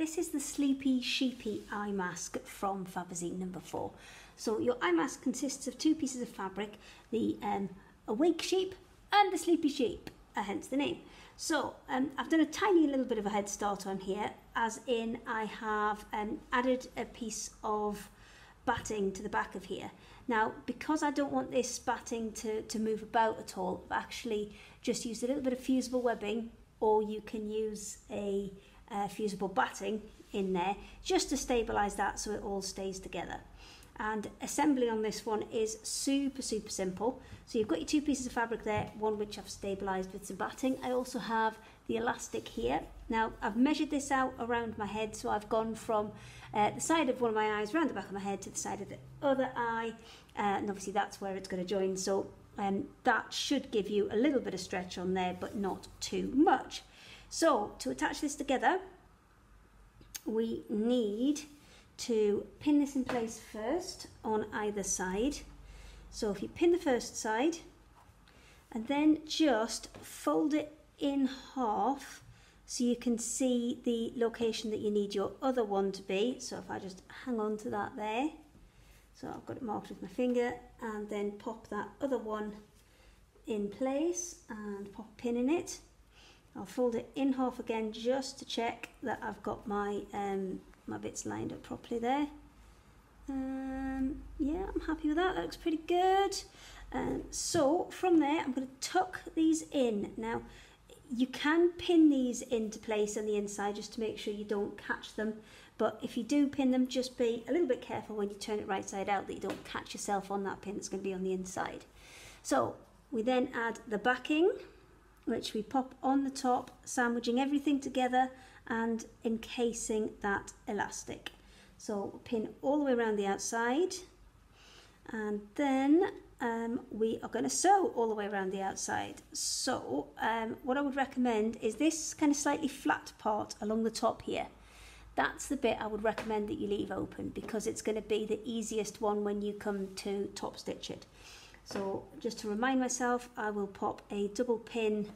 This is the Sleepy Sheepy Eye Mask from Fabazine number 4. So your eye mask consists of 2 pieces of fabric, the awake sheep and the sleepy sheep, hence the name. So I've done a tiny little bit of a head start on here, as in I have added a piece of batting to the back of here. Now, because I don't want this batting to move about at all, I've actually just used a little bit of fusible webbing, or you can use a fusible batting in there just to stabilize that so it all stays together. And assembly on this one is super simple. So you've got your 2 pieces of fabric there, one which I've stabilized with some batting. I also have the elastic here. Now I've measured this out around my head, so I've gone from the side of one of my eyes around the back of my head to the side of the other eye, and obviously that's where it's going to join. So that should give you a little bit of stretch on there, but not too much. So to attach this together, we need to pin this in place first on either side. So if you pin the first side and then just fold it in half so you can see the location that you need your other one to be. So if I just hang on to that there, so I've got it marked with my finger, and then pop that other one in place and pop a pin in it. I'll fold it in half again just to check that I've got my my bits lined up properly there. Yeah, I'm happy with that. That looks pretty good. So from there, I'm going to tuck these in. Now, you can pin these into place on the inside just to make sure you don't catch them. But if you do pin them, just be a little bit careful when you turn it right side out that you don't catch yourself on that pin that's going to be on the inside. So we then add the backing, which we pop on the top, sandwiching everything together and encasing that elastic. So pin all the way around the outside, and then we are going to sew all the way around the outside. So what I would recommend is this kind of slightly flat part along the top here. That's the bit I would recommend that you leave open, because it's going to be the easiest one when you come to top stitch it. So just to remind myself, I will pop a double pin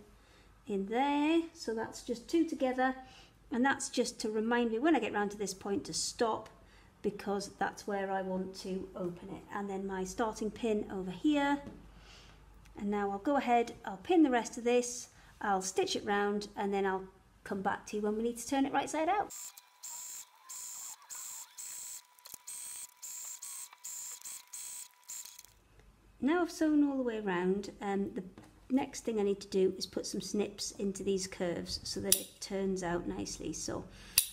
in there. So that's just 2 together, and that's just to remind me when I get round to this point to stop, because that's where I want to open it. And then my starting pin over here, and now I'll go ahead, I'll pin the rest of this, I'll stitch it round, and then I'll come back to you when we need to turn it right side out. Now I've sewn all the way around, the next thing I need to do is put some snips into these curves so that it turns out nicely. So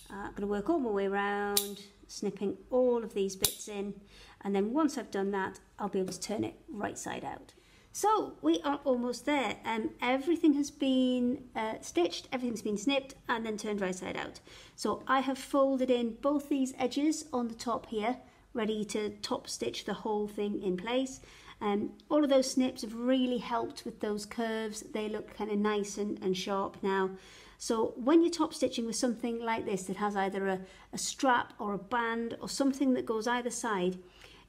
I'm going to work all my way around, snipping all of these bits in, and then once I've done that, I'll be able to turn it right side out. So we are almost there. Everything has been stitched, everything's been snipped and then turned right side out. So I have folded in both these edges on the top here, ready to top stitch the whole thing in place. All of those snips have really helped with those curves. They look kind of nice and sharp now. So when you're top stitching with something like this that has either a strap or a band or something that goes either side,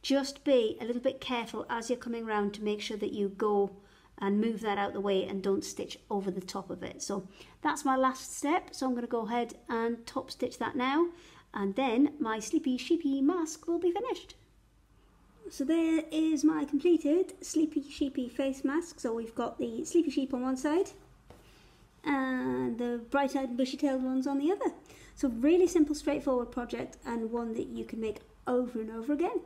just be a little bit careful as you're coming around to make sure that you go and move that out the way and don't stitch over the top of it. So that's my last step. So I'm going to go ahead and top stitch that now, and then my Sleepy Sheepy mask will be finished. So there is my completed Sleepy Sheepy face mask. So we've got the sleepy sheep on one side and the bright-eyed and bushy-tailed ones on the other. So really simple, straightforward project, and one that you can make over and over again.